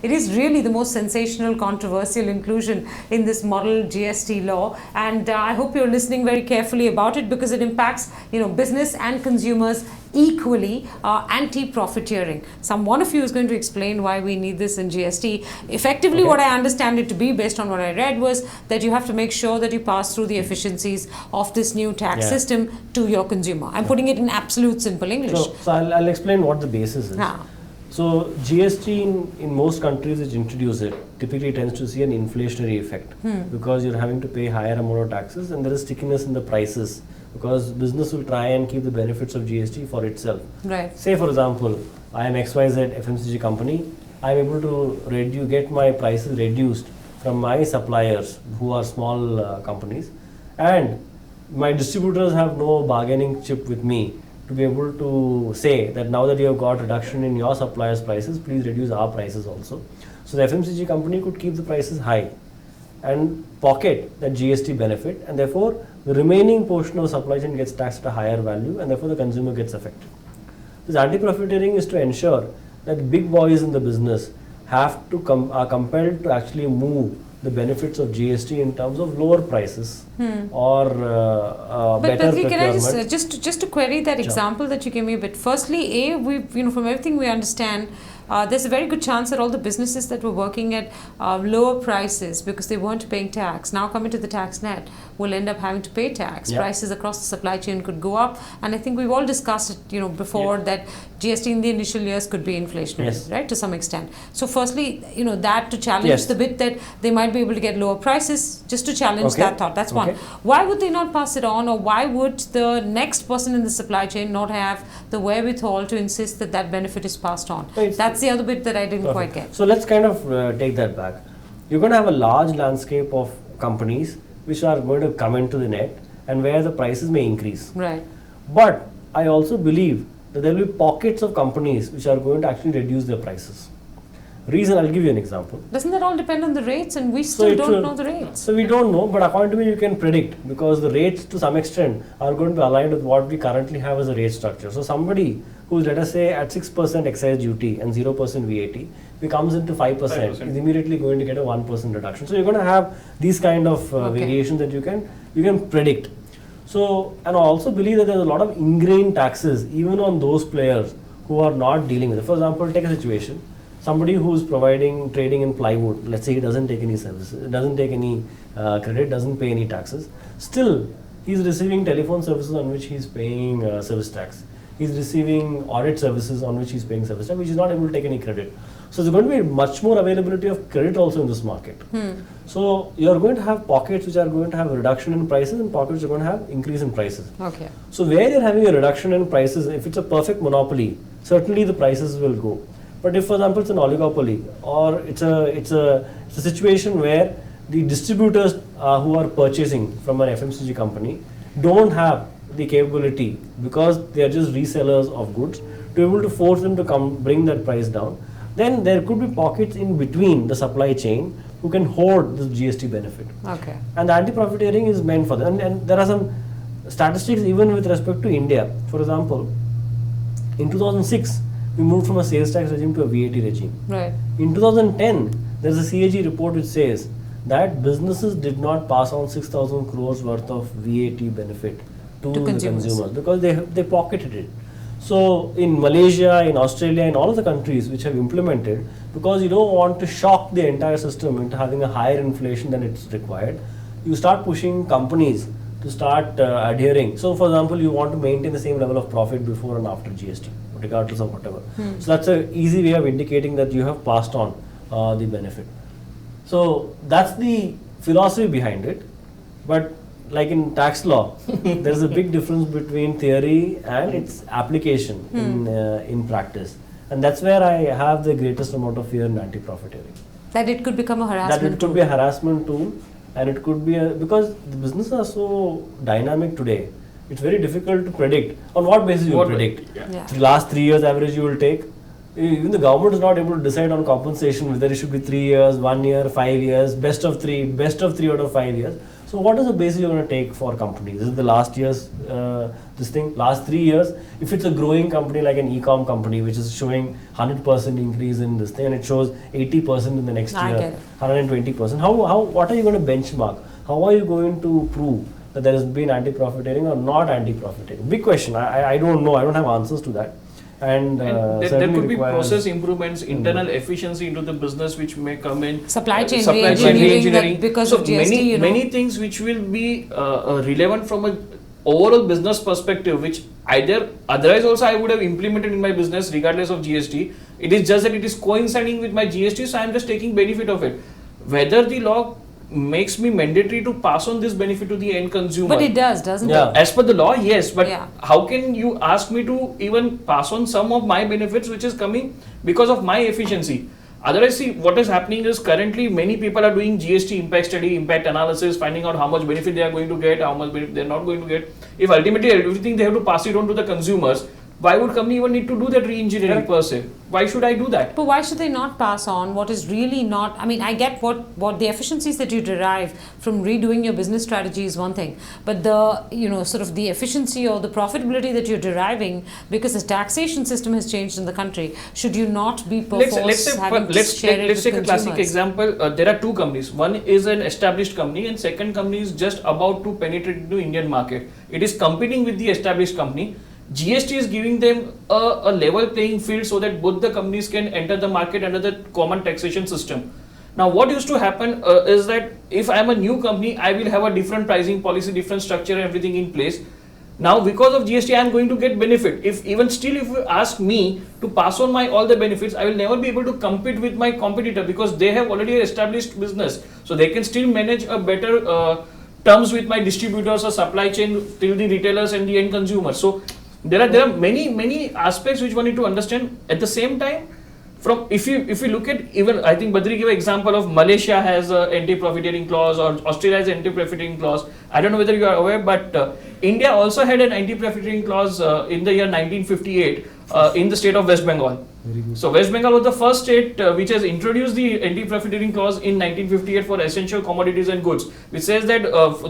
It is really the most sensational, controversial inclusion in this model GST law, and I hope you're listening very carefully about it because it impacts, business and consumers equally. Anti-profiteering. One of you is going to explain why we need this in GST. Effectively, what I understand it to be, based on what I read, was that you have to make sure that you pass through the efficiencies of this new tax system to your consumer. I'm putting it in absolute simple English. So I'll explain what the basis is. So GST in most countries which introduce it typically tends to see an inflationary effect because you're having to pay higher amount of taxes and there is stickiness in the prices because business will try and keep the benefits of GST for itself. Right. Say for example, I am XYZ FMCG company, I am able to get my prices reduced from my suppliers who are small companies, and my distributors have no bargaining chip with me to be able to say that now that you have got reduction in your suppliers' prices, please reduce our prices also. So the FMCG company could keep the prices high and pocket that GST benefit, and therefore the remaining portion of supply chain gets taxed at a higher value, and therefore the consumer gets affected. This anti-profiteering is to ensure that big boys in the business are compelled to actually move the benefits of GST in terms of lower prices or better procurement. Can I just to query that example that you gave me a bit. Firstly, from everything we understand, there's a very good chance that all the businesses that were working at lower prices because they weren't paying tax now coming to the tax net will end up having to pay tax. Prices across the supply chain could go up, and I think we've all discussed it, before that GST in the initial years could be inflationary, right, to some extent. So firstly, that to challenge the bit that they might be able to get lower prices, just to challenge that thought. That's one. Why would they not pass it on, or why would the next person in the supply chain not have the wherewithal to insist that that benefit is passed on? That's the other bit that I didn't quite get. So let's kind of take that back. You're going to have a large landscape of companies which are going to come into the net and where the prices may increase. Right. But I also believe that there will be pockets of companies which are going to actually reduce their prices. Reason, I'll give you an example. Doesn't that all depend on the rates, and we still don't know the rates? So we don't know, but according to me you can predict because the rates to some extent are going to be aligned with what we currently have as a rate structure. So somebody who's, let us say, at 6% excise duty and 0% VAT becomes into 5%, is immediately going to get a 1% reduction. So you're going to have these kind of variations that you can predict. So, and I also believe that there's a lot of ingrained taxes even on those players who are not dealing with it. For example, take a situation. Somebody who's trading in plywood, let's say he doesn't take any services, doesn't take any credit, doesn't pay any taxes. Still, he's receiving telephone services on which he's paying service tax. He's receiving audit services on which he's paying service tax, which is not able to take any credit. So there's going to be much more availability of credit also in this market. So you're going to have pockets which are going to have a reduction in prices and pockets which are going to have increase in prices. So where you're having a reduction in prices, if it's a perfect monopoly, certainly the prices will go. But if, for example, it's an oligopoly or it's a situation where the distributors who are purchasing from an FMCG company don't have the capability because they are just resellers of goods to be able to force them to bring that price down, then there could be pockets in between the supply chain who can hoard this GST benefit. And the anti-profiteering is meant for that. And there are some statistics even with respect to India. For example, in 2006, we moved from a sales tax regime to a VAT regime. In 2010, there's a CAG report which says that businesses did not pass on 6,000 crores worth of VAT benefit to the consumers because they pocketed it. So in Malaysia, in Australia, in all of the countries which have implemented, because you don't want to shock the entire system into having a higher inflation than it's required, you start pushing companies to start adhering. So for example, you want to maintain the same level of profit before and after GST, regardless of whatever. So that's an easy way of indicating that you have passed on the benefit. So that's the philosophy behind it. But like in tax law, there's a big difference between theory and its application in practice. And that's where I have the greatest amount of fear in anti-profiteering. That it could become a harassment tool. That it could be a harassment tool, and it could be because the businesses are so dynamic today. It's very difficult to predict. On what basis you will predict? The last 3 years average you will take. Even the government is not able to decide on compensation whether it should be 3 years, 1 year, 5 years, best of three out of 5 years. So what is the basis you're going to take for companies? Is it the last year's last 3 years? If it's a growing company like an e-com company which is showing 100% increase in this thing and it shows 80% in the next year, 120%, what are you going to benchmark? How are you going to prove that there has been anti-profiteering or not anti-profiteering? Big question. I don't know. I don't have answers to that. And there could be process improvements, internal efficiency into the business which may come in. Supply chain re-engineering because of GST, many things which will be relevant from a overall business perspective, which otherwise also I would have implemented in my business regardless of GST. It is just that it is coinciding with my GST, so I am just taking benefit of it. Whether the law makes me mandatory to pass on this benefit to the end consumer. But it does, doesn't it? As per the law, yes. But how can you ask me to even pass on some of my benefits which is coming because of my efficiency? Otherwise, see, what is happening is currently many people are doing GST impact study, impact analysis, finding out how much benefit they are going to get, how much benefit they are not going to get. If ultimately everything they have to pass it on to the consumers, why would company even need to do that re-engineering per se? Why should I do that? But why should they not pass on what is really not? I mean, I get what the efficiencies that you derive from redoing your business strategy is one thing, but the sort of the efficiency or the profitability that you're deriving because the taxation system has changed in the country, should you not be let's take a classic example. There are two companies. One is an established company, and second company is just about to penetrate into Indian market. It is competing with the established company. GST is giving them a level playing field so that both the companies can enter the market under the common taxation system. Now, what used to happen is that if I am a new company, I will have a different pricing policy, different structure, everything in place. Now, because of GST, I am going to get benefit. If you ask me to pass on all the benefits, I will never be able to compete with my competitor because they have already established business. So they can still manage a better terms with my distributors or supply chain till the retailers and the end consumers. So there are many aspects which one need to understand. At the same time, from if you look at, even I think Badri gave an example of Malaysia has a anti-profiteering clause or Australia has an anti-profiteering clause. I don't know whether you are aware, but India also had an anti-profiteering clause in the year 1958 in the state of West Bengal. So West Bengal was the first state which has introduced the anti-profiteering clause in 1958 for essential commodities and goods, which says that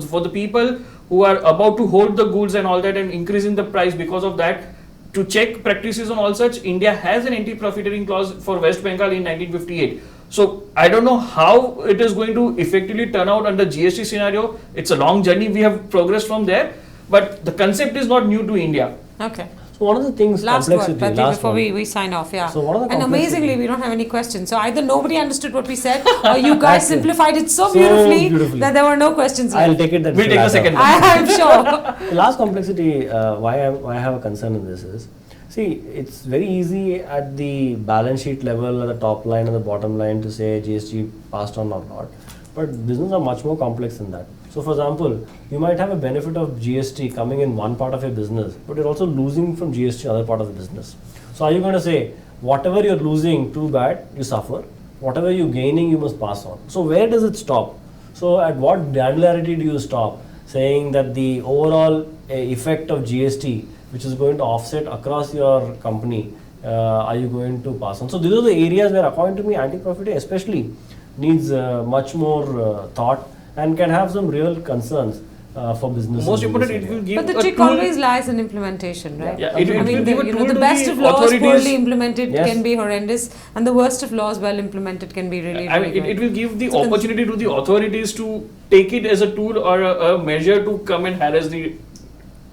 for the people who are about to hold the goods and all that and increasing the price because of that, to check practices on all such, India has an anti-profiteering clause for West Bengal in 1958. So I don't know how it is going to effectively turn out under GST scenario. It's a long journey. We have progressed from there, but the concept is not new to India. Okay. So one of the things, last word, Badri, before we sign off, So one of the and amazingly, we don't have any questions. So either nobody understood what we said, or you guys simplified it so beautifully that there were no questions left. I'll take it that we'll take a second. I'm sure. The last complexity, why I have a concern in this is, see, it's very easy at the balance sheet level, at the top line and the bottom line to say GST passed on or not. But business are much more complex than that. So for example, you might have a benefit of GST coming in one part of your business, but you're also losing from GST other part of the business. So are you going to say, whatever you're losing, too bad, you suffer. Whatever you're gaining, you must pass on. So where does it stop? So at what granularity do you stop? Saying that the overall effect of GST, which is going to offset across your company, are you going to pass on? So these are the areas where, according to me, anti-profiteering especially needs much more thought and can have some real concerns for business. Most important, it will give. But the trick always lies in implementation, right? Yeah, the best of laws poorly implemented can be horrendous, and the worst of laws well implemented can be really. It will give the opportunity to the authorities to take it as a tool or a measure to come and harass the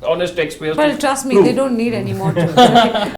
honest taxpayers. Well, trust me, they don't need any more tools.